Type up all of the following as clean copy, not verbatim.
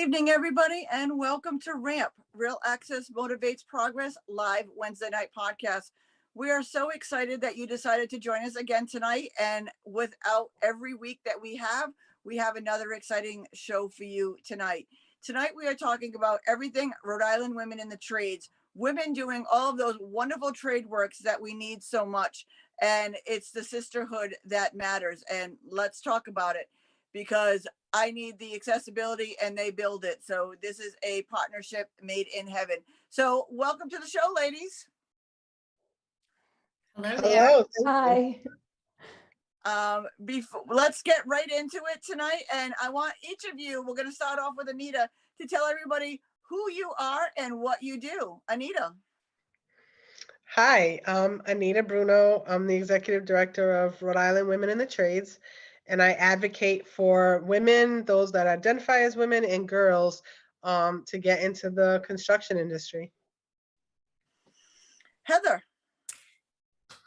evening, everybody, and welcome to RAMP, Real Access Motivates Progress, live Wednesday night podcast. We are so excited that you decided to join us again tonight. And without every week that we have another exciting show for you tonight. Tonight, we are talking about everything Rhode Island women in the trades, women doing all of those wonderful trade works that we need so much. And it's the sisterhood that matters. And let's talk about it, because I need the accessibility and they build it. So this is a partnership made in heaven. So welcome to the show, ladies. Hello there. Hi. Let's get right into it tonight. And I want each of you, we're going to start off with Anita, to tell everybody who you are and what you do. Anita. Hi, I'm Anita Bruno. I'm the Executive Director of Rhode Island Women in the Trades, and I advocate for women, those that identify as women, and girls to get into the construction industry. Heather.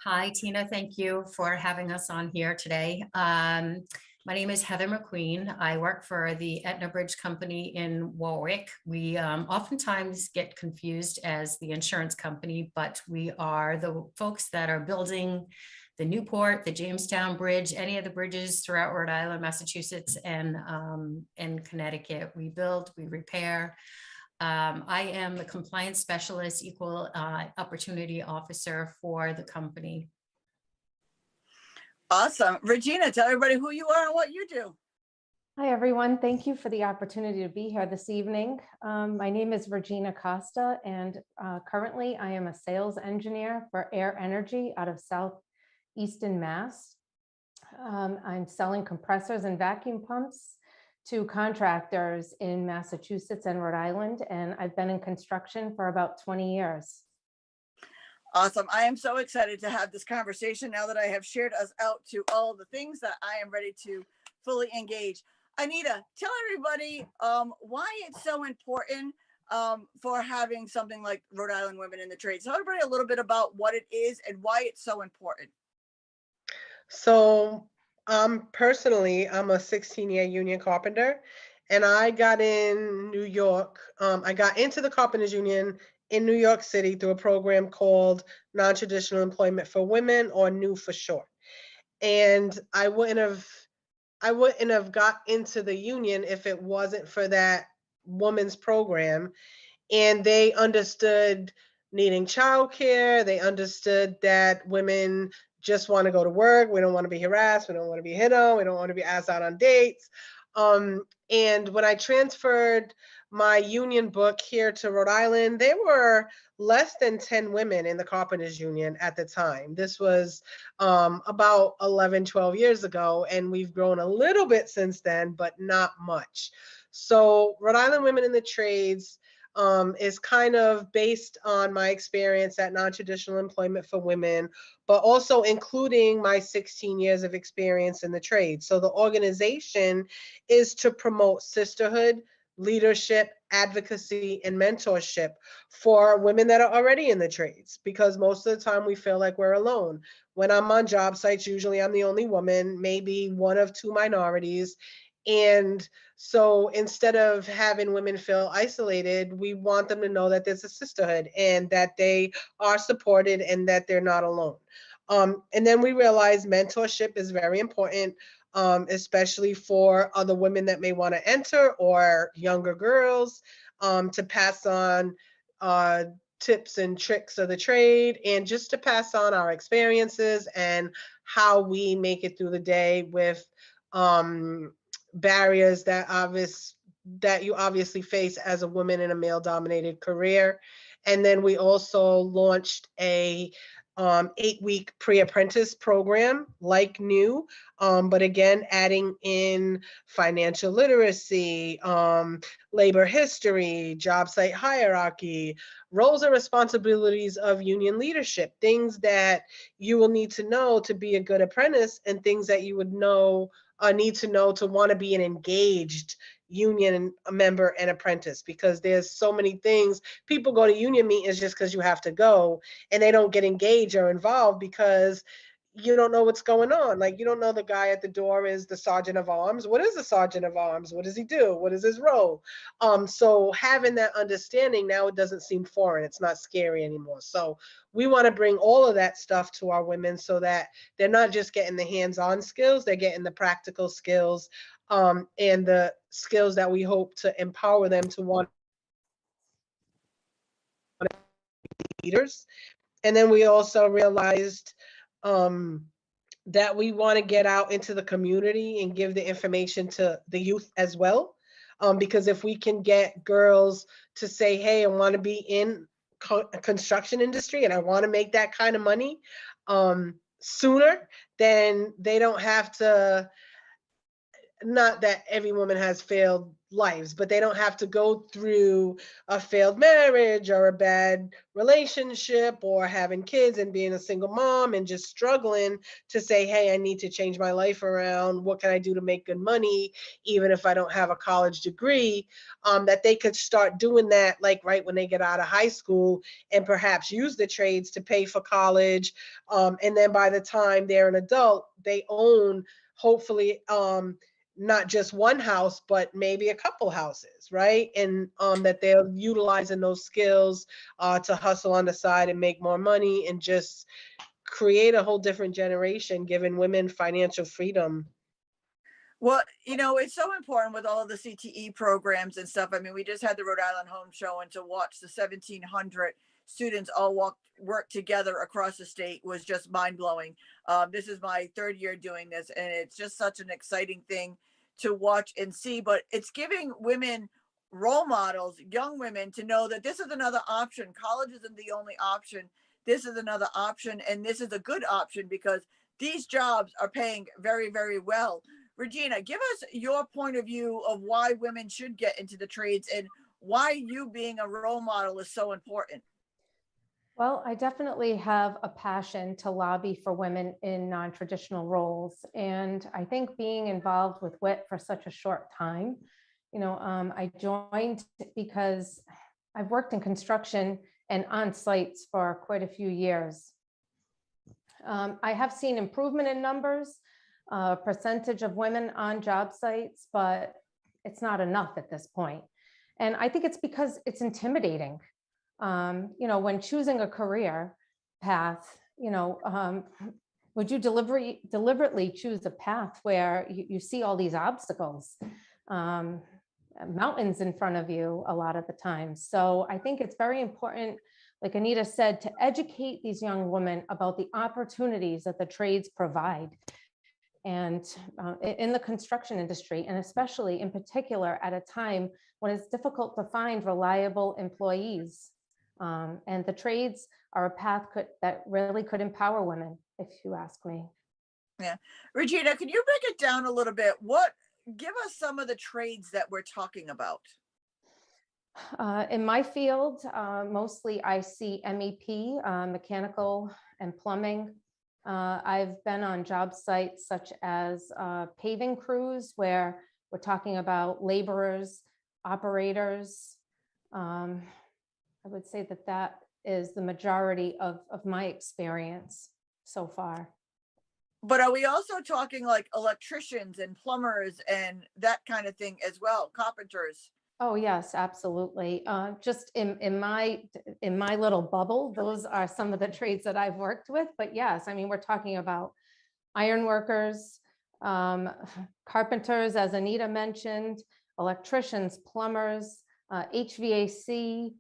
Hi, Tina. Thank you for having us on here today. My name is Heather McQueen. I work for the Etna Bridge Company in Warwick. We oftentimes get confused as the insurance company, but we are the folks that are building the Newport, the Jamestown Bridge, any of the bridges throughout Rhode Island, Massachusetts, and Connecticut. We build, we repair. I am the compliance specialist, equal opportunity officer for the company. Awesome. Regina, tell everybody who you are and what you do. Hi, everyone. Thank you for the opportunity to be here this evening. My name is Regina Costa, and currently I am a sales engineer for Air Energy out of Southeastern Mass. I'm selling compressors and vacuum pumps to contractors in Massachusetts and Rhode Island, and I've been in construction for about 20 years. Awesome. I am so excited to have this conversation now that I have shared us out to all the things that I am ready to fully engage. Anita, tell everybody why it's so important for having something like Rhode Island Women in the Trades. Tell everybody a little bit about what it is and why it's so important. So personally, I'm a 16-year union carpenter, and I got in New York. I got into the Carpenters Union in New York City through a program called Non-Traditional Employment for Women, or NEW for short. And I wouldn't have got into the union if it wasn't for that women's program. And they understood needing childcare. They understood that women just want to go to work. We don't want to be harassed. We don't want to be hit on. We don't want to be asked out on dates. And when I transferred my union book here to Rhode Island, there were less than 10 women in the Carpenters Union at the time. This was about 11, 12 years ago, and we've grown a little bit since then, but not much. So Rhode Island Women in the Trades is kind of based on my experience at Non-Traditional Employment for Women, but also including my 16 years of experience in the trade. So the organization is to promote sisterhood, leadership, advocacy, and mentorship for women that are already in the trades, because most of the time we feel like we're alone. When I'm on job sites, usually I'm the only woman, maybe one of two minorities. And so instead of having women feel isolated, we want them to know that there's a sisterhood and that they are supported and that they're not alone. And then we realize mentorship is very important, especially for other women that may want to enter, or younger girls, to pass on tips and tricks of the trade, and just to pass on our experiences and how we make it through the day with barriers that you obviously face as a woman in a male-dominated career. And then we also launched a 8-week pre-apprentice program like NEW, but again, adding in financial literacy, labor history, job site hierarchy, roles and responsibilities of union leadership, things that you will need to know to be a good apprentice, and things that you would need to know to want to be an engaged union member and apprentice, because there's so many things. People go to union meetings just because you have to go, and they don't get engaged or involved because you don't know what's going on. Like, you don't know the guy at the door is the sergeant of arms. What is the sergeant of arms? What does he do? What is his role? So having that understanding, now it doesn't seem foreign. It's not scary anymore. So we want to bring all of that stuff to our women so that they're not just getting the hands-on skills, they're getting the practical skills, and the skills that we hope to empower them to want leaders. And then we also realized that we want to get out into the community and give the information to the youth as well. Because if we can get girls to say, hey, I want to be in construction industry and I want to make that kind of money sooner, then they don't have to, not that every woman has failed lives, but they don't have to go through a failed marriage or a bad relationship or having kids and being a single mom and just struggling to say, hey, I need to change my life around. What can I do to make good money, even if I don't have a college degree? That they could start doing that, like right when they get out of high school, and perhaps use the trades to pay for college. And then by the time they're an adult, they own, hopefully, not just one house, but maybe a couple houses, right? And that they're utilizing those skills to hustle on the side and make more money and just create a whole different generation, giving women financial freedom. Well, it's so important with all of the CTE programs and stuff. I mean, we just had the Rhode Island Home Show, and to watch the 1,700 students all work together across the state was just mind blowing. This is my third year doing this, and it's just such an exciting thing to watch and see. But it's giving women role models, young women, to know that this is another option. College isn't the only option. This is another option, and this is a good option because these jobs are paying very, very well. Regina, give us your point of view of why women should get into the trades and why you being a role model is so important. Well, I definitely have a passion to lobby for women in non-traditional roles. And I think being involved with WIT for such a short time, I joined because I've worked in construction and on sites for quite a few years. I have seen improvement in numbers, percentage of women on job sites, but it's not enough at this point. And I think it's because it's intimidating. When choosing a career path, would you deliberately choose a path where you see all these obstacles, mountains in front of you a lot of the time? So I think it's very important, like Anita said, to educate these young women about the opportunities that the trades provide. And in the construction industry, and especially in particular at a time when it's difficult to find reliable employees. And the trades are a path that really could empower women, if you ask me. Yeah. Regina, can you break it down a little bit? Give us some of the trades that we're talking about. In my field, mostly I see MEP, mechanical and plumbing. I've been on job sites such as paving crews, where we're talking about laborers, operators. I would say that is the majority of my experience so far. But are we also talking like electricians and plumbers and that kind of thing as well, carpenters? Oh yes, absolutely. Just in my little bubble, those are some of the trades that I've worked with. But yes, I mean, we're talking about iron workers, carpenters, as Anita mentioned, electricians, plumbers, HVAC,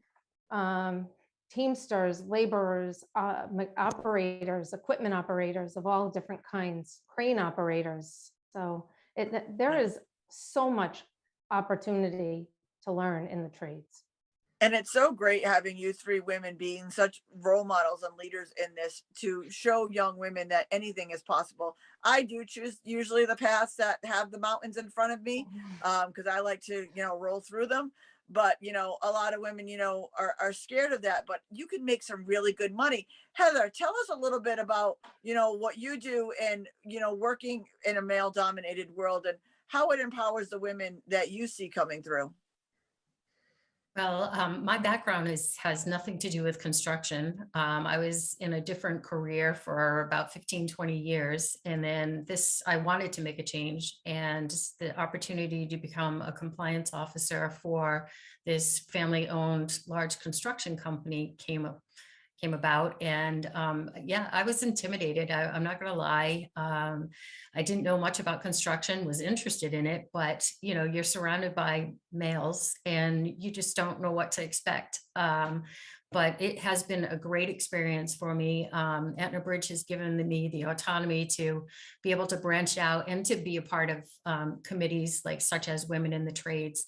teamsters, laborers, operators, equipment operators of all different kinds, crane operators. So there is so much opportunity to learn in the trades. And it's so great having you three women being such role models and leaders in this to show young women that anything is possible. I do choose usually the paths that have the mountains in front of me because I like to, roll through them. But, a lot of women, are scared of that, but you can make some really good money. Heather, tell us a little bit about, what you do and, working in a male dominated world and how it empowers the women that you see coming through. Well, my background has nothing to do with construction. I was in a different career for about 15, 20 years. And then I wanted to make a change, and the opportunity to become a compliance officer for this family-owned large construction company came about. And yeah, I was intimidated. I'm not going to lie. I didn't know much about construction, was interested in it, but you're surrounded by males and you just don't know what to expect. But it has been a great experience for me. Etna Bridge has given me the autonomy to be able to branch out and to be a part of committees like such as Women in the Trades.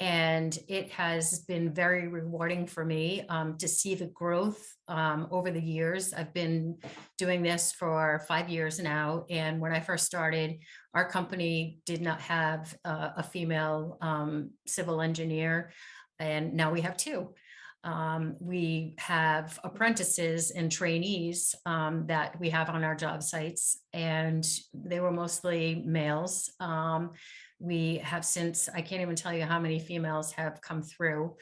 And it has been very rewarding for me to see the growth over the years. I've been doing this for 5 years now. And when I first started, our company did not have a female civil engineer. And now we have two. We have apprentices and trainees that we have on our job sites, and they were mostly males. We have since, I can't even tell you how many females have come through,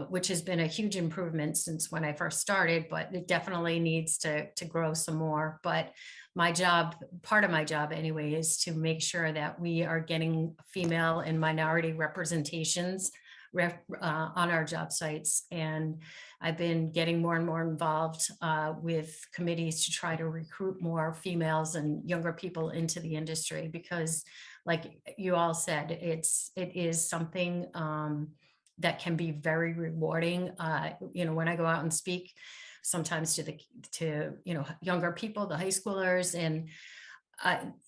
which has been a huge improvement since when I first started, but it definitely needs to grow some more. But my job, part of my job anyway, is to make sure that we are getting female and minority representations on our job sites. And I've been getting more and more involved with committees to try to recruit more females and younger people into the industry, because like you all said, it is something that can be very rewarding. When I go out and speak sometimes to younger people, the high schoolers, and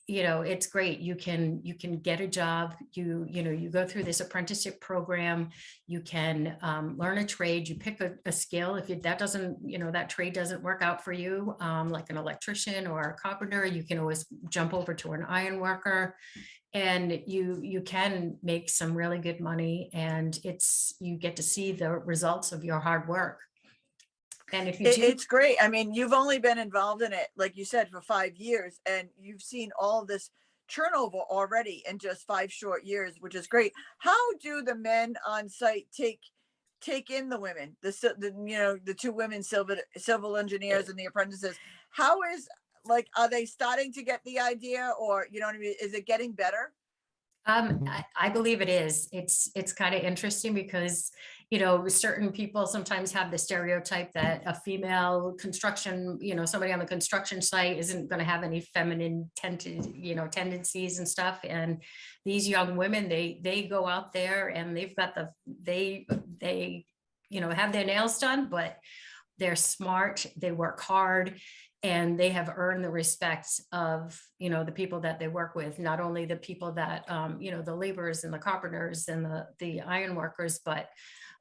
it's great. You can get a job. You go through this apprenticeship program. You can learn a trade. You pick a skill. If that trade doesn't work out for you, like an electrician or a carpenter, you can always jump over to an iron worker, and you can make some really good money. And you get to see the results of your hard work. And if it's great. I mean, you've only been involved in it, like you said, for 5 years, and you've seen all this turnover already in just 5 short years, which is great. How do the men on site take in the women, the 2 women civil engineers and the apprentices? How is, like, are they starting to get the idea, or what I mean? Is it getting better? I believe it is. It's kind of interesting because, certain people sometimes have the stereotype that a female construction, somebody on the construction site isn't going to have any feminine tendencies and stuff. And these young women, they go out there and they've got they have their nails done, but they're smart, they work hard, and they have earned the respect of, the people that they work with, not only the people that, the laborers and the carpenters and the iron workers, but,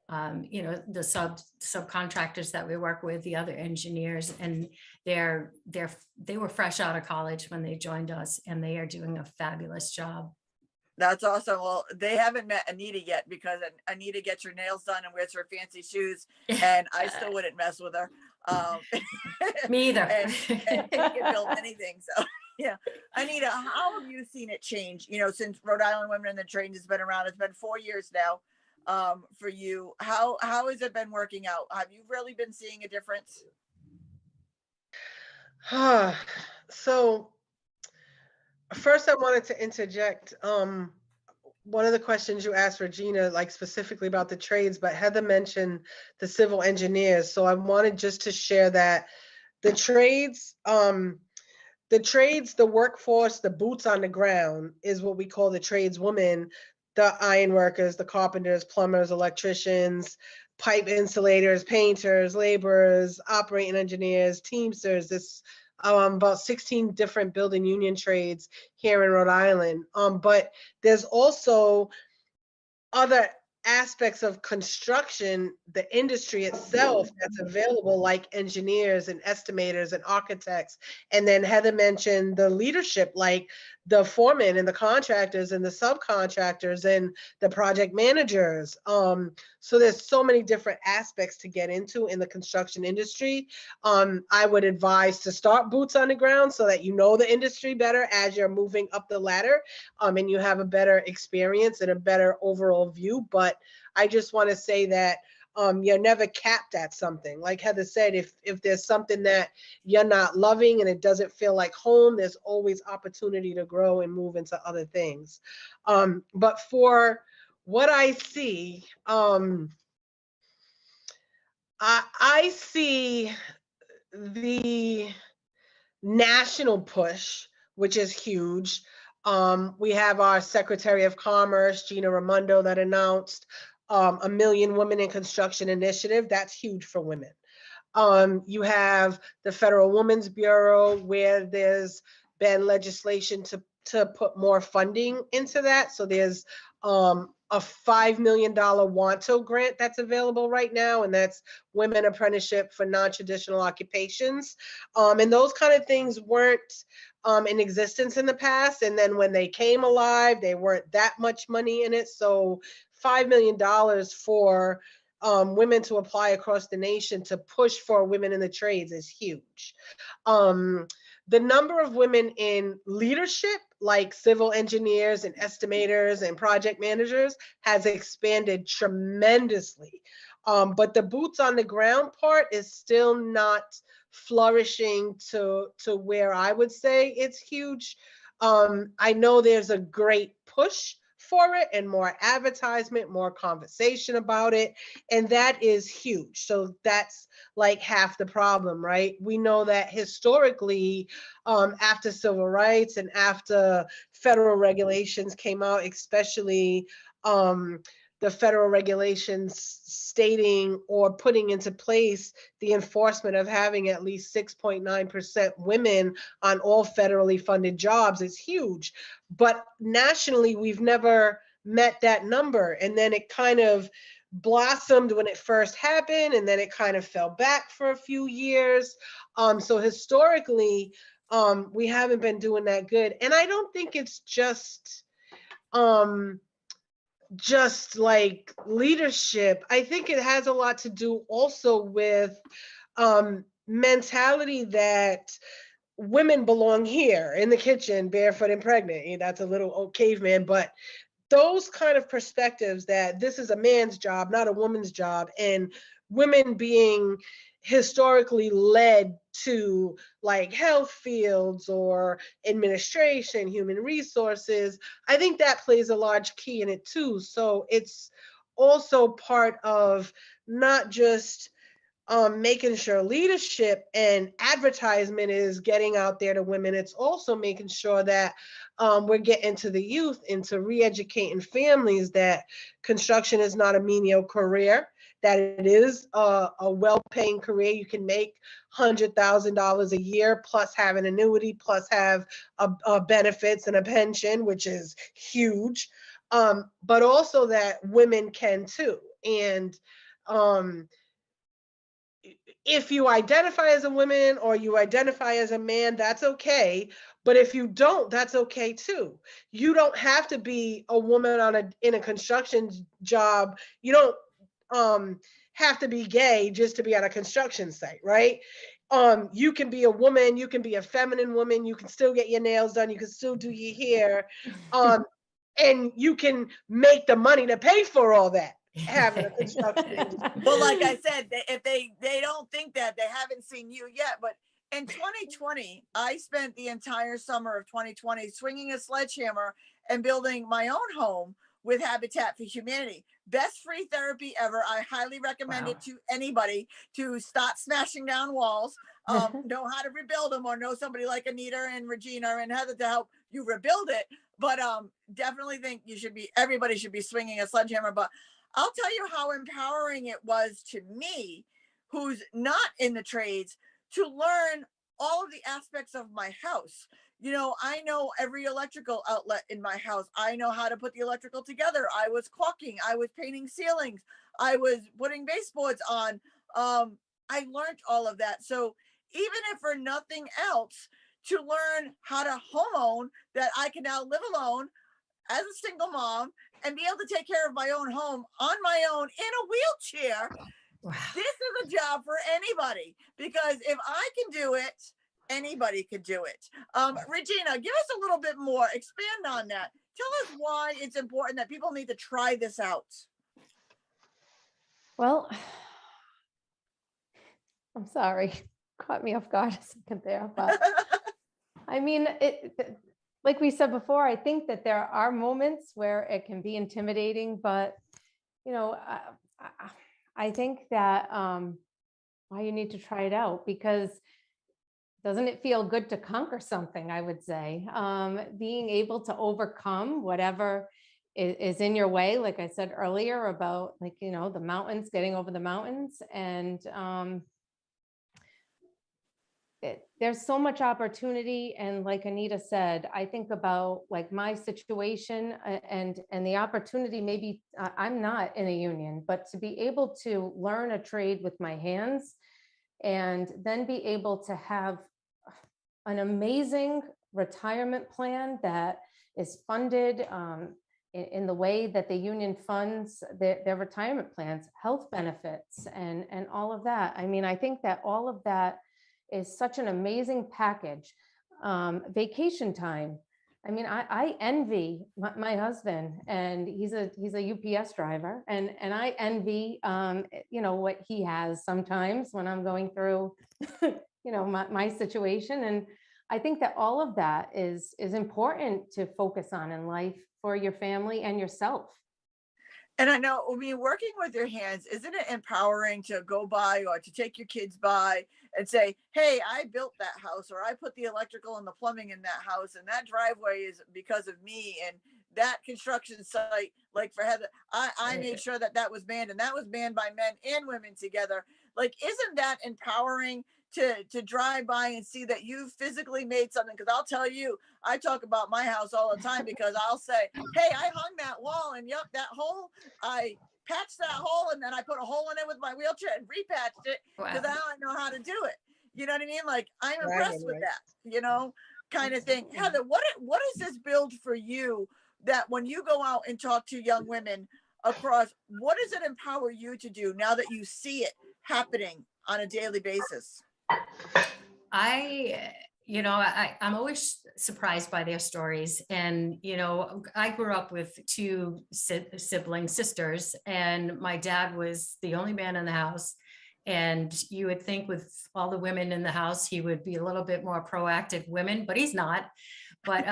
the subcontractors that we work with, the other engineers. And they were fresh out of college when they joined us, and they are doing a fabulous job. That's awesome. Well, they haven't met Anita yet, because Anita gets her nails done and wears her fancy shoes, and I still wouldn't mess with her. Me either. and can build anything. So yeah. Anita, how have you seen it change, since Rhode Island Women in the Trades has been around? It's been 4 years now for you. How has it been working out? Have you really been seeing a difference? So first, I wanted to interject. One of the questions you asked Regina, like specifically about the trades, but Heather mentioned the civil engineers. So I wanted just to share that the trades, the workforce, the boots on the ground is what we call the tradeswomen, the iron workers, the carpenters, plumbers, electricians, pipe insulators, painters, laborers, operating engineers, teamsters. This about 16 different building union trades here in Rhode Island. But there's also other aspects of construction, the industry itself, that's available, like engineers and estimators and architects. And then Heather mentioned the leadership, like the foremen and the contractors and the subcontractors and the project managers. So there's so many different aspects to get into in the construction industry. I would advise to start boots on the ground so that you know the industry better as you're moving up the ladder, and you have a better experience and a better overall view. But but I just want to say that you're never capped at something. Like Heather said, if there's something that you're not loving and it doesn't feel like home, there's always opportunity to grow and move into other things. But for what I see, I see the national push, which is huge. We have our Secretary of Commerce, Gina Raimondo, that announced a Million Women in Construction initiative. That's huge for women. You have the Federal Women's Bureau, where there's been legislation to put more funding into that. So there's a $5 million WANTO grant that's available right now, and that's Women Apprenticeship for Non-Traditional Occupations. And those kind of things weren't in existence in the past. And then when they came alive, they weren't that much money in it. So $5 million for women to apply across the nation to push for women in the trades is huge. The number of women in leadership, like civil engineers and estimators and project managers, has expanded tremendously. But the boots on the ground part is still not flourishing to where I would say it's huge. I know there's a great push for it and more advertisement, more conversation about it. And that is huge. So that's like half the problem, right? We know that historically, after civil rights and after federal regulations came out, especially the federal regulations stating or putting into place the enforcement of having at least 6.9% women on all federally funded jobs is huge. But nationally, we've never met that number. And then it kind of blossomed when it first happened, and then it kind of fell back for a few years. So historically, we haven't been doing that good. And I don't think it's just like leadership. I think it has a lot to do also with mentality that women belong here in the kitchen, barefoot and pregnant. That's a little old caveman, but those kind of perspectives that this is a man's job, not a woman's job, and women being historically led to like health fields or administration, human resources, I think that plays a large key in it too. So it's also part of not just making sure leadership and advertisement is getting out there to women. It's also making sure that we're getting to the youth, into re-educating families that construction is not a menial career, that it is a well-paying career. You can make $100,000 a year, plus have an annuity, plus have benefits and a pension, which is huge. But also that women can too. And if you identify as a woman or you identify as a man, that's okay. But if you don't, that's okay too. You don't have to be a woman in a construction job. You don't have to be gay just to be at a construction site, right? You can be a woman, you can be a feminine woman, you can still get your nails done, you can still do your hair, and you can make the money to pay for all that. Having a construction. Well, like I said, if they don't think that, they haven't seen you yet. But in 2020, I spent the entire summer of 2020 swinging a sledgehammer and building my own home with Habitat for Humanity. Best free therapy ever. I highly recommend it to anybody to stop smashing down walls, know how to rebuild them, or know somebody like Anita and Regina and Heather to help you rebuild it. But definitely think everybody should be swinging a sledgehammer. But I'll tell you how empowering it was to me, who's not in the trades, to learn all of the aspects of my house. You know, I know every electrical outlet in my house. I know how to put the electrical together. I was caulking. I was painting ceilings. I was putting baseboards on. I learned all of that. So even if for nothing else, to learn how to home own, that I can now live alone as a single mom and be able to take care of my own home on my own in a wheelchair. Wow. This is a job for anybody, because if I can do it, anybody could do it. Regina, give us a little bit more, expand on that. Tell us why it's important that people need to try this out. Well, I'm sorry, caught me off guard a second there, but I mean, like we said before, I think that there are moments where it can be intimidating, but you know, I think that why you need to try it out, because doesn't it feel good to conquer something? I would say being able to overcome whatever is in your way, like I said earlier about, like, you know, the mountains, getting over the mountains, and there's so much opportunity. And like Anita said, I think about like my situation and the opportunity. Maybe I'm not in a union, but to be able to learn a trade with my hands and then be able to have an amazing retirement plan that is funded in the way that the union funds their retirement plans, health benefits, and all of that. I mean, I think that all of that is such an amazing package. Vacation time. I mean, I envy my husband, and he's a UPS driver, and I envy you know, what he has sometimes when I'm going through you know, my situation. And I think that all of that is important to focus on in life for your family and yourself. And I know, I mean, working with your hands, isn't it empowering to go by or to take your kids by and say, hey, I built that house, or I put the electrical and the plumbing in that house, and that driveway is because of me. And that construction site, like for Heather, I made sure that that was manned, and that was manned by men and women together. Like, isn't that empowering to drive by and see that you physically made something? Because I'll tell you, I talk about my house all the time, because I'll say, hey, I hung that wall, and yup, that hole, I patched that hole, and then I put a hole in it with my wheelchair and repatched it, because Wow. now I know how to do it. You know what I mean? Like, I'm Right, impressed with right. that, you know, kind of thing. Absolutely. Heather, what does this build for you, that when you go out and talk to young women across, what does it empower you to do now that you see it happening on a daily basis? You know, I'm always surprised by their stories. And, you know, I grew up with two sibling sisters, and my dad was the only man in the house. And you would think with all the women in the house, he would be a little bit more proactive women, but he's not. But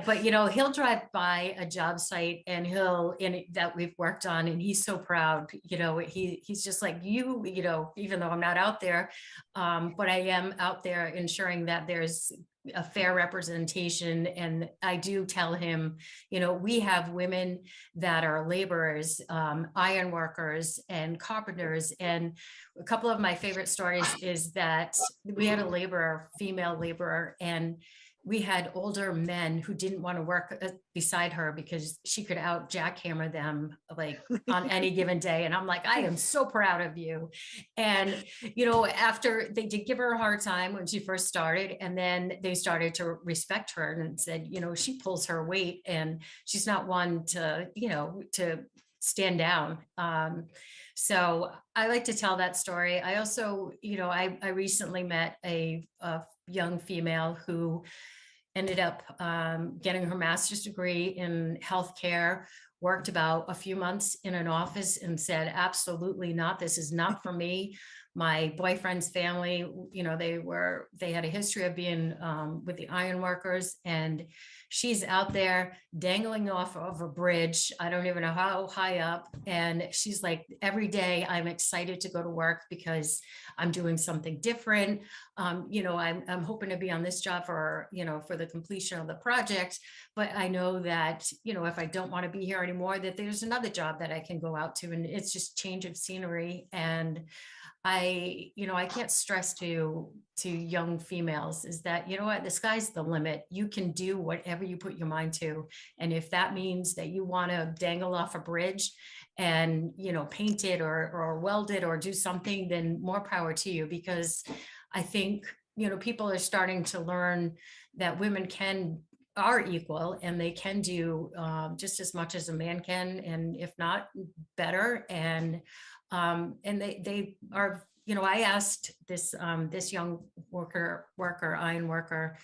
but you know, he'll drive by a job site, and that we've worked on, and he's so proud. You know, he's just like, you know, even though I'm not out there, but I am out there ensuring that there's a fair representation. And I do tell him, you know, we have women that are laborers, iron workers, and carpenters. And a couple of my favorite stories is that we had a female laborer, and we had older men who didn't want to work beside her because she could out jackhammer them like on any given day. And I'm like, I am so proud of you. And, you know, after they did give her a hard time when she first started, and then they started to respect her and said, you know, she pulls her weight, and she's not one to, you know, to stand down. So I like to tell that story. I also, you know, I recently met a young female who ended up getting her master's degree in healthcare, worked about a few months in an office, and said, absolutely not, this is not for me. My boyfriend's family, you know, they had a history of being with the iron workers, and she's out there dangling off of a bridge. I don't even know how high up. And she's like, every day I'm excited to go to work because I'm doing something different. You know, I'm hoping to be on this job for, you know, for the completion of the project, but I know that, you know, if I don't want to be here anymore, that there's another job that I can go out to, and it's just change of scenery. And you know, I can't stress to young females is that, you know what, the sky's the limit. You can do whatever you put your mind to. And if that means that you want to dangle off a bridge and, you know, paint it or weld it or do something, then more power to you. Because I think, you know, people are starting to learn that women are equal, and they can do just as much as a man can, and if not better. And they are, you know, I asked this young iron worker,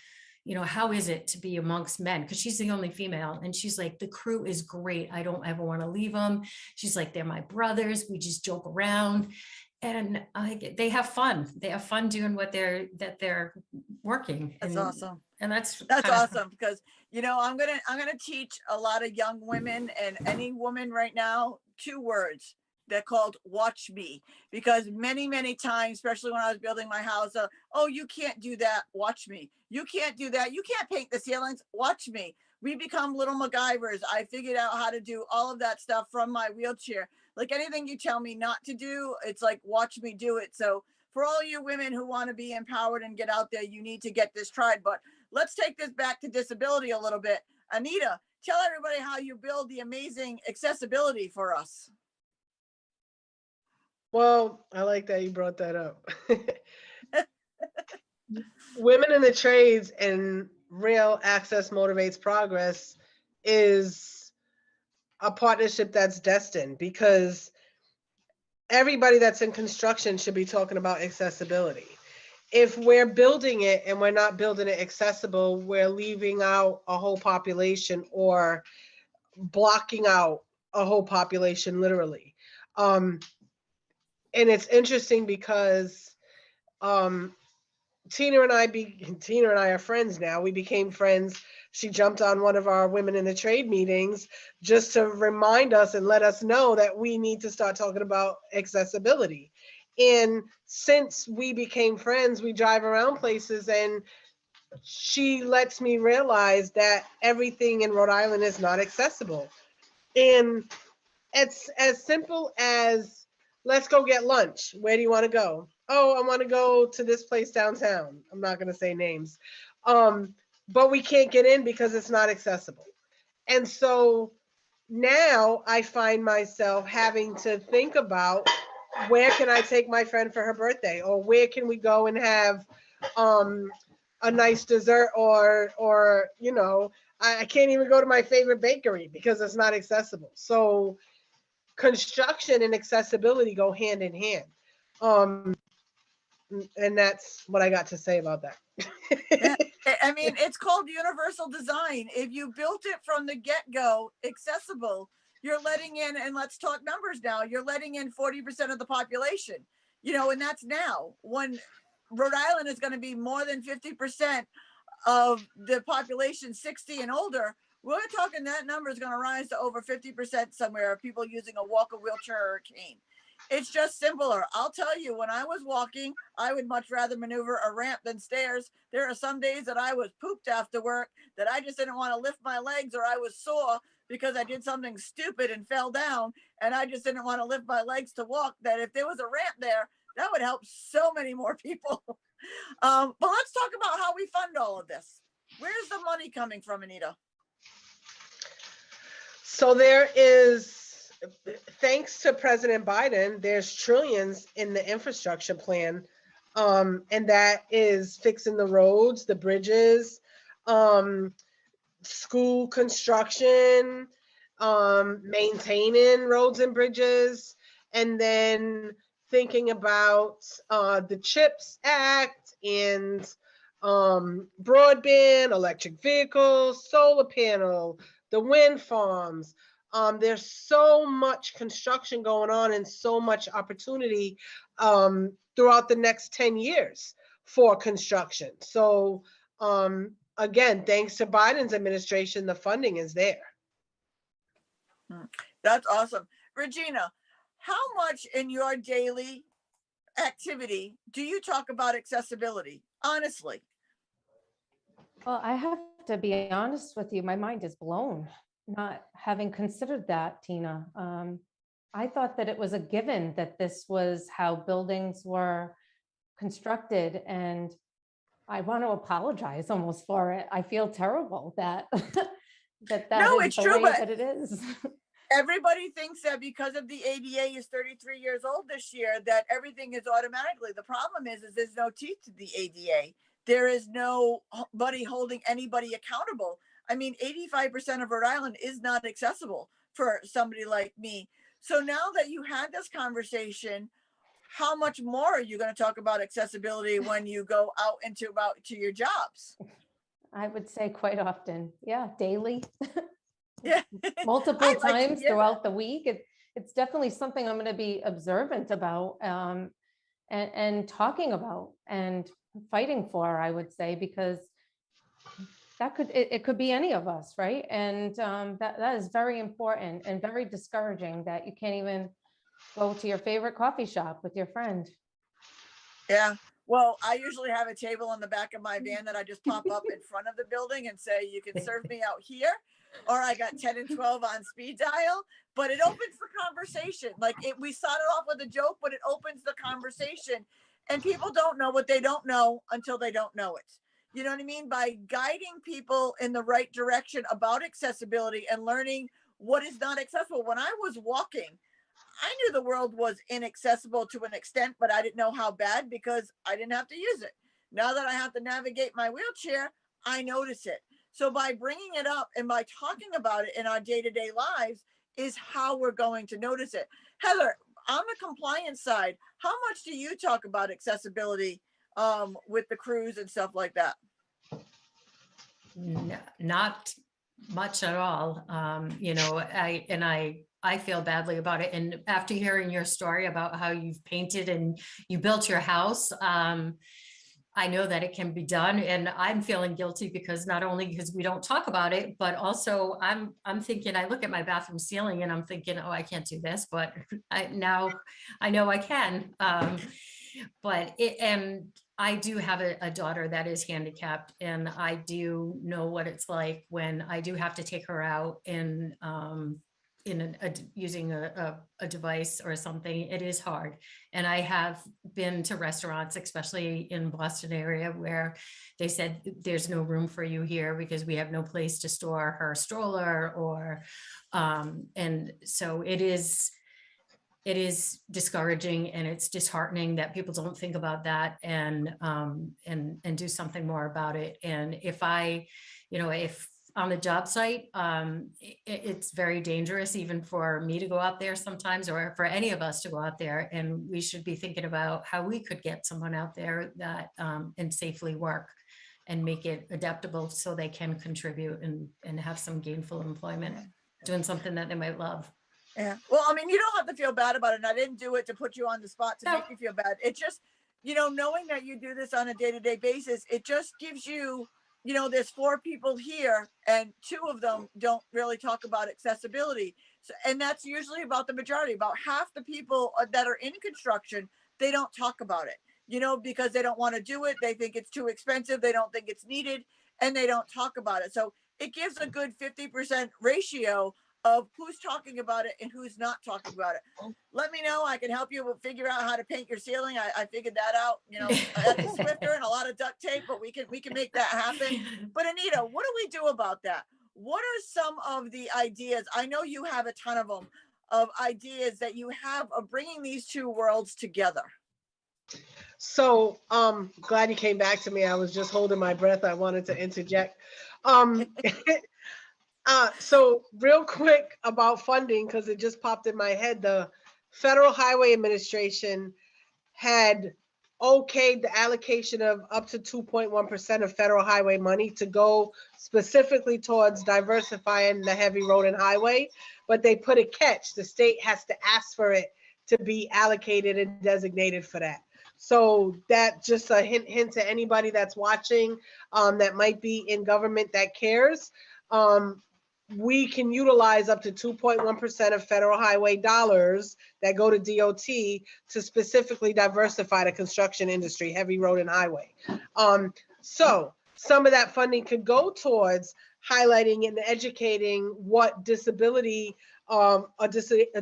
you know, how is it to be amongst men? Because she's the only female. And she's like, the crew is great. I don't ever want to leave them. She's like, they're my brothers. We just joke around. And they have fun. They have fun doing what they're working. That's awesome. And that's That's kind of awesome because, you know, I'm gonna teach a lot of young women and any woman right now 2 words. They're called watch me, because many times, especially when I was building my house, oh, you can't do that, watch me. You can't do that. You can't paint the ceilings, watch me. We become little MacGyvers. I figured out how to do all of that stuff from my wheelchair. Like anything you tell me not to do, it's like watch me do it. So for all you women who want to be empowered and get out there, you need to get this tried. But let's take this back to disability a little bit. Anita, tell everybody how you build the amazing accessibility for us. Well, I like that you brought that up. Women in the trades and Real Access Motivates Progress is a partnership that's destined, because everybody that's in construction should be talking about accessibility. If we're building it and we're not building it accessible, we're leaving out a whole population or blocking out a whole population, literally. And it's interesting because Tina and I are friends now. We became friends. She jumped on one of our Women in the Trade meetings just to remind us and let us know that we need to start talking about accessibility. And since we became friends, we drive around places and she lets me realize that everything in Rhode Island is not accessible. And it's as simple as, let's go get lunch. Where do you want to go? Oh, I want to go to this place downtown. I'm not going to say names. But we can't get in because it's not accessible. And so now I find myself having to think about, where can I take my friend for her birthday? Or where can we go and have a nice dessert? Or you know, I can't even go to my favorite bakery because it's not accessible. So construction and accessibility go hand in hand. And that's what I got to say about that. Yeah. I mean, it's called universal design. If you built it from the get-go accessible, you're letting in, and let's talk numbers now, you're letting in 40% of the population, you know, and that's now. When Rhode Island is going to be more than 50% of the population 60 and older, we're talking that number is going to rise to over 50% somewhere of people using a walker, wheelchair, or a cane. It's just simpler. I'll tell you, when I was walking, I would much rather maneuver a ramp than stairs. There are some days that I was pooped after work that I just didn't want to lift my legs, or I was sore because I did something stupid and fell down, and I just didn't want to lift my legs to walk. That if there was a ramp there, that would help so many more people. But let's talk about how we fund all of this. Where's the money coming from, Anita? So there is, thanks to President Biden, there's trillions in the infrastructure plan. And that is fixing the roads, the bridges, school construction, maintaining roads and bridges, and then thinking about the CHIPS Act and broadband, electric vehicles, solar panel, the wind farms. There's so much construction going on and so much opportunity throughout the next 10 years for construction. So again, thanks to Biden's administration, the funding is there. That's awesome. Regina, how much in your daily activity do you talk about accessibility? Honestly. Well, I have to be honest with you, my mind is blown, not having considered that, Tina. I thought that it was a given that this was how buildings were constructed, and I want to apologize almost for it. I feel terrible that No, is it's the true, way but that it is. everybody thinks that because of the ADA is 33 years old this year, that everything is automatically. The problem is there's no teeth to the ADA. There is nobody holding anybody accountable. I mean, 85% of Rhode Island is not accessible for somebody like me. So now that you had this conversation, how much more are you going to talk about accessibility when you go out to your jobs? I would say quite often. Yeah, daily, Yeah. multiple I'd like to times hear that. throughout the week. It's definitely something I'm going to be observant about, and talking about and fighting for, I would say, because it could be any of us, right? And that is very important and very discouraging that you can't even go to your favorite coffee shop with your friend. Yeah. Well, I usually have a table in the back of my van that I just pop up in front of the building and say, you can serve me out here. Or I got 10 and 12 on speed dial, but it opens the conversation. Like we started off with a joke, but it opens the conversation. And people don't know what they don't know until they don't know it. You know what I mean? By guiding people in the right direction about accessibility and learning what is not accessible. When I was walking, I knew the world was inaccessible to an extent, but I didn't know how bad because I didn't have to use it. Now that I have to navigate my wheelchair, I notice it. So by bringing it up and by talking about it in our day-to-day lives is how we're going to notice it. Heather, on the compliance side, how much do you talk about accessibility with the crews and stuff like that? Not much at all. I feel badly about it. And after hearing your story about how you've painted and you built your house, I know that it can be done, and I'm feeling guilty because not only because we don't talk about it, but also I'm thinking, I look at my bathroom ceiling and I'm thinking, oh, I can't do this, but I know I can. And I do have a daughter that is handicapped, and I do know what it's like when I do have to take her out and using a device or something. It is hard. And I have been to restaurants, especially in Boston area, where they said there's no room for you here because we have no place to store her stroller, or and so it is discouraging, and it's disheartening that people don't think about that and do something more about it. And if on the job site, it's very dangerous even for me to go out there sometimes, or for any of us to go out there. And we should be thinking about how we could get someone out there that and safely work and make it adaptable so they can contribute and have some gainful employment, doing something that they might love. Yeah. Well, I mean, you don't have to feel bad about it. And I didn't do it to put you on the spot to make you feel bad. It just, knowing that you do this on a day-to-day basis, it just gives you, there's 4 people here and 2 of them don't really talk about accessibility. So, and that's usually about the majority, about half the people that are in construction, they don't talk about it, because they don't want to do it. They think it's too expensive. They don't think it's needed, and they don't talk about it. So it gives a good 50% ratio of who's talking about it and who's not talking about it. Let me know. I can help you figure out how to paint your ceiling. I figured that out, that's a Swifter and a lot of duct tape, but we can make that happen. But Anita, what do we do about that? What are some of the ideas? I know you have a ton of them, of ideas that you have of bringing these 2 worlds together. So glad you came back to me. I was just holding my breath. I wanted to interject. So real quick about funding, because it just popped in my head, the Federal Highway Administration had okayed the allocation of up to 2.1% of federal highway money to go specifically towards diversifying the heavy road and highway, but they put a catch. The state has to ask for it to be allocated and designated for that. So that just a hint to anybody that's watching that might be in government that cares. We can utilize up to 2.1% of federal highway dollars that go to DOT to specifically diversify the construction industry, heavy road and highway. So some of that funding could go towards highlighting and educating what disability a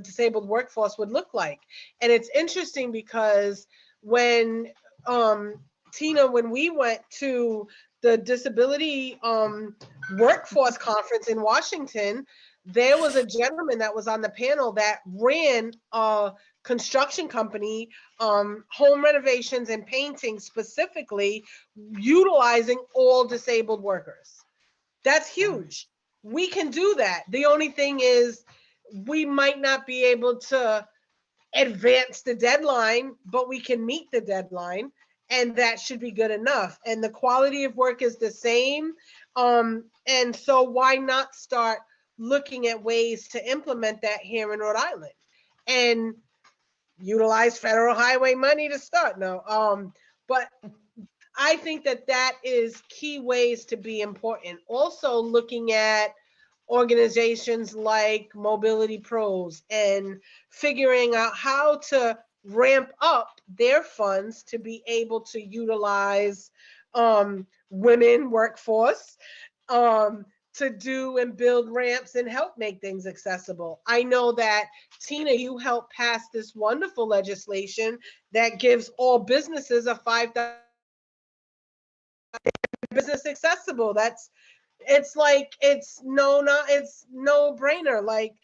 disabled workforce would look like. And it's interesting because when Tina, when we went to the disability workforce conference in Washington, there was a gentleman that was on the panel that ran a construction company, home renovations and painting specifically, utilizing all disabled workers. That's huge. We can do that. The only thing is we might not be able to advance the deadline, but we can meet the deadline. And that should be good enough. And the quality of work is the same. And so why not start looking at ways to implement that here in Rhode Island and utilize federal highway money to start? No, but I think that that is key ways to be important. Also looking at organizations like Mobility Pros and figuring out how to ramp up their funds to be able to utilize women workforce to do and build ramps and help make things accessible. I know that, Tina, you helped pass this wonderful legislation that gives all businesses a $5,000 business accessible. It's like, it's no brainer. Like,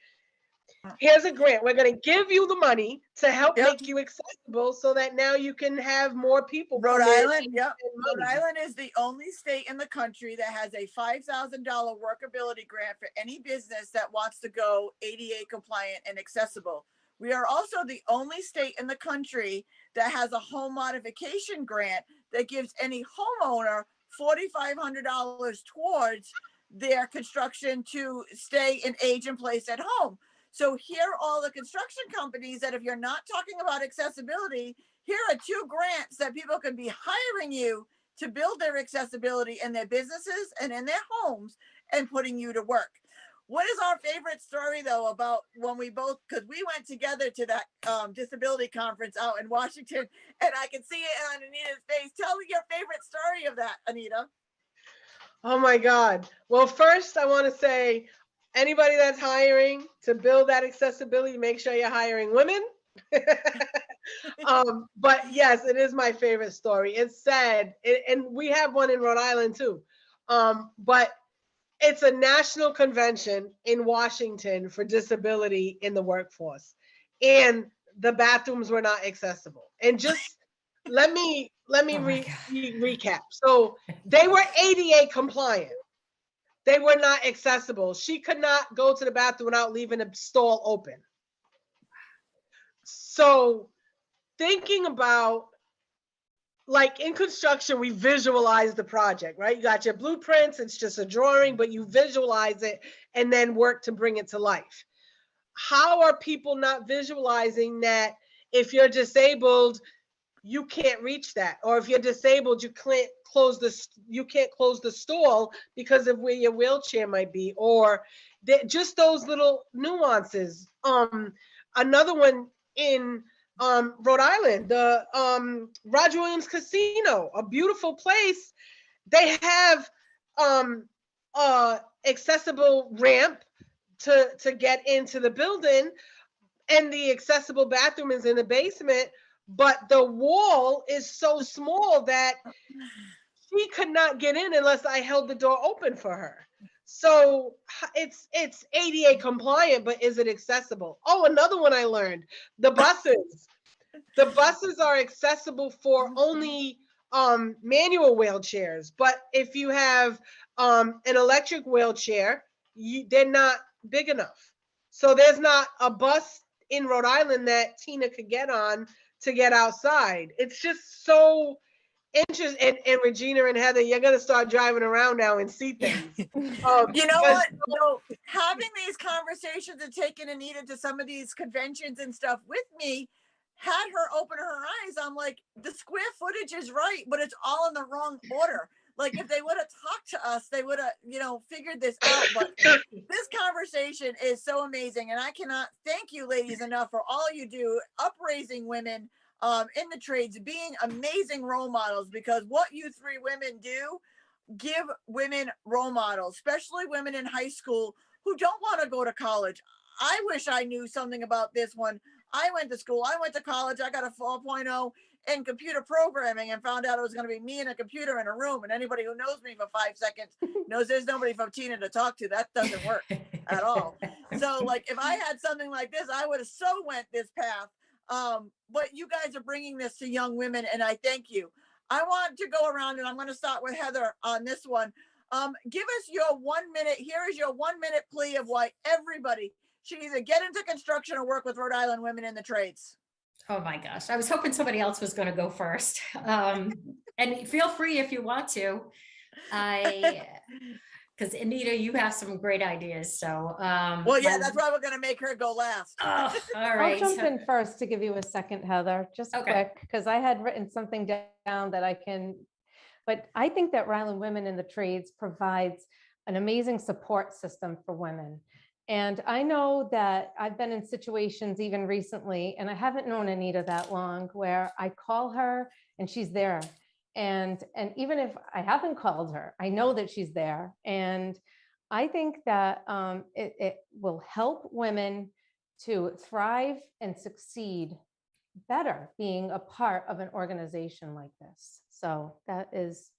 here's a grant. We're going to give you the money to help Yep. make you accessible so that now you can have more people. Rhode come in Island, and yep. spend Rhode money. Island is the only state in the country that has a $5,000 workability grant for any business that wants to go ADA compliant and accessible. We are also the only state in the country that has a home modification grant that gives any homeowner $4,500 towards their construction to stay and age in place at home. So here are all the construction companies that, if you're not talking about accessibility, here are 2 grants that people can be hiring you to build their accessibility in their businesses and in their homes and putting you to work. What is our favorite story, though, about when we both, because we went together to that disability conference out in Washington, and I can see it on Anita's face. Tell me your favorite story of that, Anita. Oh my God. Well, first I want to say, anybody that's hiring to build that accessibility, make sure you're hiring women. But yes, it is my favorite story. It's sad. And we have one in Rhode Island too. But it's a national convention in Washington for disability in the workforce. And the bathrooms were not accessible. And just let me Oh my God. recap. So they were ADA compliant. They were not accessible. She could not go to the bathroom without leaving a stall open. So thinking about, like, in construction, we visualize the project, right? You got your blueprints, it's just a drawing, but you visualize it and then work to bring it to life. How are people not visualizing that if you're disabled, you can't reach that? Or if you're disabled, you can't close the stall because of where your wheelchair might be, or just those little nuances. Another one in Rhode Island, the Roger Williams Casino, a beautiful place. They have accessible ramp to get into the building, and the accessible bathroom is in the basement, but the wall is so small that she could not get in unless I held the door open for her. So it's ADA compliant, but is it accessible? Oh, another one I learned, the buses. The buses are accessible for only manual wheelchairs, but if you have an electric wheelchair, they're not big enough. So there's not a bus in Rhode Island that Tina could get on to get outside. It's just so interesting. And Regina and Heather, you're gonna start driving around now and see things. You know what? No, having these conversations and taking Anita to some of these conventions and stuff with me had her open her eyes. I'm like, the square footage is right, but it's all in the wrong order. Like, if they would have talked to us, they would have, figured this out. But this conversation is so amazing. And I cannot thank you ladies enough for all you do, upraising women in the trades, being amazing role models, because what you 3 women do, give women role models, especially women in high school who don't want to go to college. I wish I knew something about this one. I went to school, I went to college, I got a 4.0 in computer programming and found out it was going to be me and a computer in a room. And anybody who knows me for 5 seconds knows there's nobody from Tina to talk to. That doesn't work at all. So, like, if I had something like this, I would have so went this path. But you guys are bringing this to young women, and I thank you. I want to go around, and I'm going to start with Heather on this one. Give us your 1 minute. Here is your 1 minute plea of why everybody should either get into construction or work with Rhode Island women in the trades. Oh my gosh, I was hoping somebody else was going to go first. And feel free if you want to. Because Anita, you have some great ideas. So, Well, yeah, that's why we're going to make her go last. oh, all I'll right. jump in first to give you a second, Heather, just Okay. quick, because I had written something down that I can, but I think that Rhode Island Women in the Trades provides an amazing support system for women. And I know that I've been in situations even recently, and I haven't known Anita that long, where I call her and she's there. And even if I haven't called her, I know that she's there. And I think that it will help women to thrive and succeed better being a part of an organization like this. So that is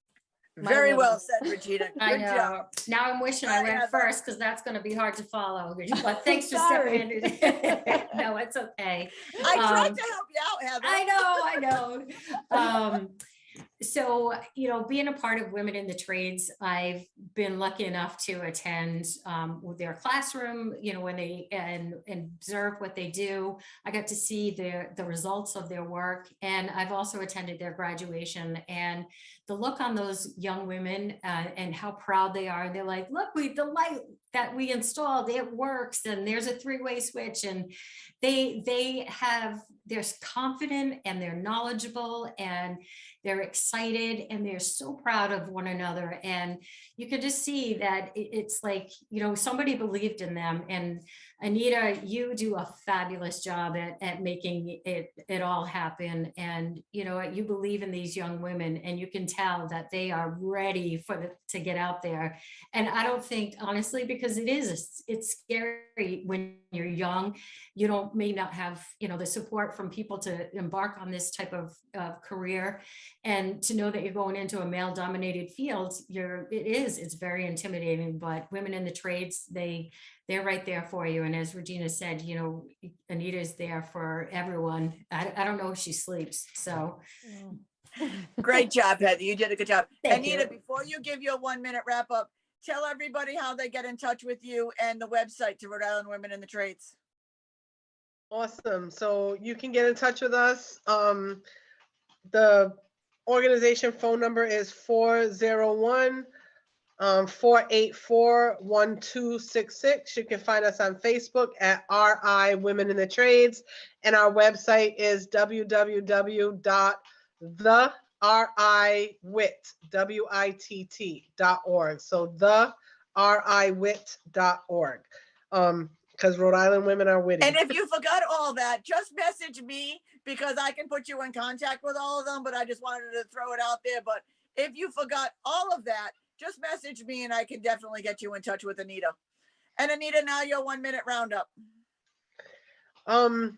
my Very little- well said, Regina. I Good know. job. Now I'm wishing I Right, went Heather. first because that's going to be hard to follow. But thanks for Sorry. stepping in. No, it's okay. I tried Um, to help you out, Heather. I know. So, being a part of Women in the Trades, I've been lucky enough to attend with their classroom, when they and observe what they do. I got to see the results of their work, and I've also attended their graduation. And the look on those young women and how proud they are. They're like, look, the light that we installed, it works, and there's a three-way switch, and they're confident and they're knowledgeable and they're excited and they're so proud of one another. And you can just see that it's like, somebody believed in them. And Anita, you do a fabulous job at making it all happen. And you believe in these young women, and you can tell that they are ready to get out there. And I don't think, honestly, because it's scary when you're young, you may not have, the support from people to embark on this type of career, and to know that you're going into a male dominated field, it's very intimidating. But Women in the Trades, they're right there for you. And as Regina said, Anita's there for everyone. I don't know if she sleeps. So Great job, Heather. You did a good job. Thank Anita, you. before you give your 1 minute wrap up, tell everybody how they get in touch with you and the website to Rhode Island Women in the Trades. Awesome. So you can get in touch with us. The organization phone number is 401 484-1266. You can find us on Facebook at RI Women in the Trades, and our website is www.theriwit.org. So theriwit.org. Because Rhode Island women are witty. And if you forgot all that, just message me, because I can put you in contact with all of them, but I just wanted to throw it out there. But if you forgot all of that, just message me and I can definitely get you in touch with Anita. And Anita, now your 1 minute roundup. I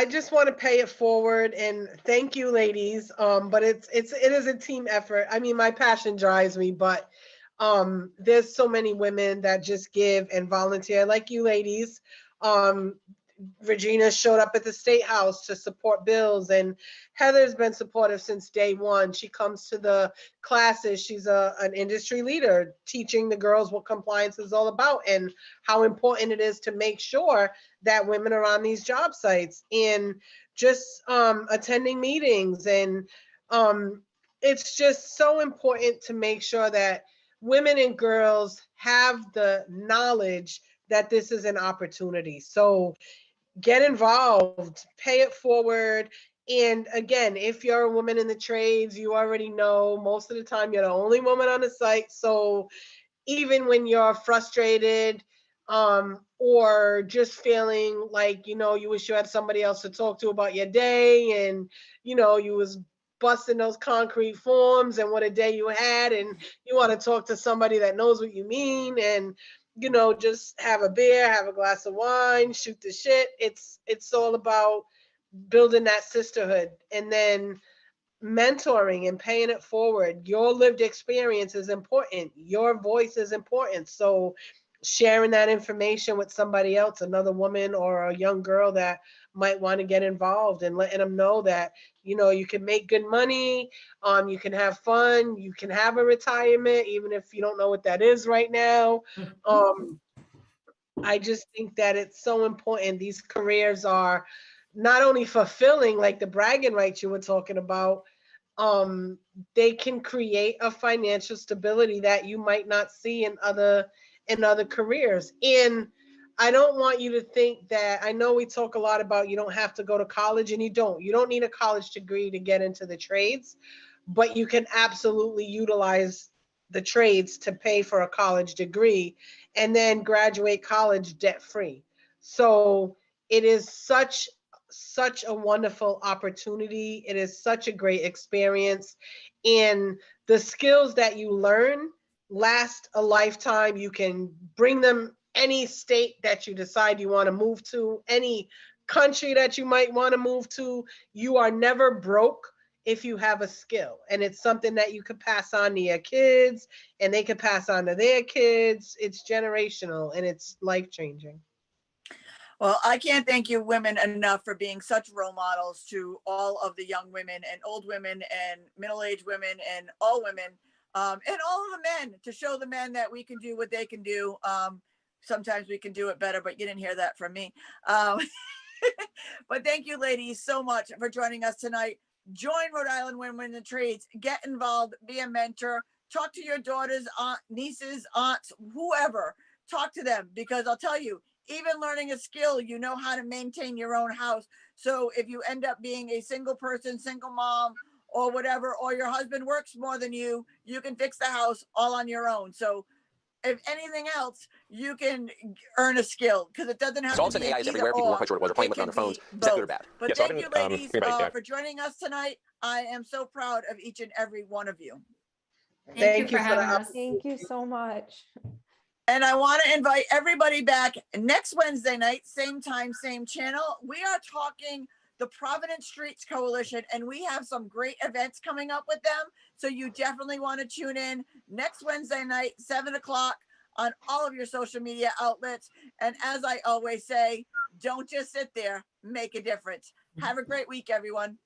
just want to pay it forward and thank you, ladies. But it is a team effort. I mean, my passion drives me, but there's so many women that just give and volunteer, like you ladies. Regina showed up at the State House to support bills, and Heather's been supportive since day one. She comes to the classes. She's an industry leader, teaching the girls what compliance is all about and how important it is to make sure that women are on these job sites, and just attending meetings. And it's just so important to make sure that women and girls have the knowledge that this is an opportunity. So get involved, pay it forward. And again, if you're a woman in the trades, you already know most of the time you're the only woman on the site. So even when you're frustrated or just feeling like, you wish you had somebody else to talk to about your day, and, you was busting those concrete forms and what a day you had, and you want to talk to somebody that knows what you mean, and just have a beer, have a glass of wine, shoot the shit. It's all about building that sisterhood, and then mentoring and paying it forward. Your lived experience is important. Your voice is important. So sharing that information with somebody else, another woman or a young girl that might want to get involved, and letting them know that, you can make good money, you can have fun, you can have a retirement, even if you don't know what that is right now. I just think that it's so important. These careers are not only fulfilling, like the bragging rights you were talking about, they can create a financial stability that you might not see in other careers. And I don't want you to think that, I know we talk a lot about you don't have to go to college, and you don't need a college degree to get into the trades, but you can absolutely utilize the trades to pay for a college degree and then graduate college debt free. So it is such a wonderful opportunity. It is such a great experience. And the skills that you learn last a lifetime. You can bring them any state that you decide you want to move to, any country that you might want to move to. You are never broke if you have a skill. And it's something that you could pass on to your kids, and they could pass on to their kids. It's generational and it's life changing. Well, I can't thank you women enough for being such role models to all of the young women and old women and middle-aged women and all women, and all of the men, to show the men that we can do what they can do. Sometimes we can do it better, but you didn't hear that from me. But thank you, ladies, so much for joining us tonight. Join Rhode Island Women in the Trades. Get involved. Be a mentor. Talk to your daughters, nieces, aunts, whoever. Talk to them, because I'll tell you, even learning a skill, you know how to maintain your own house. So if you end up being a single person, single mom, or whatever, or your husband works more than you can fix the house all on your own. So if anything else, you can earn a skill, because it doesn't have So all to of a be sudden, an AI is either everywhere. People weren't or. quite sure what it was. They're playing It with it on can their phones. be Is that good or both. bad? But Yeah, so I've thank been, you, ladies, thinking about it, yeah. for joining us tonight. I am so proud of each and every one of you. Thank you for For the having us. Thank you so much. And I want to invite everybody back next Wednesday night, same time, same channel. We are talking the Providence Streets Coalition, and we have some great events coming up with them. So you definitely want to tune in next Wednesday night, 7 o'clock, on all of your social media outlets. And as I always say, don't just sit there, make a difference. Have a great week, everyone.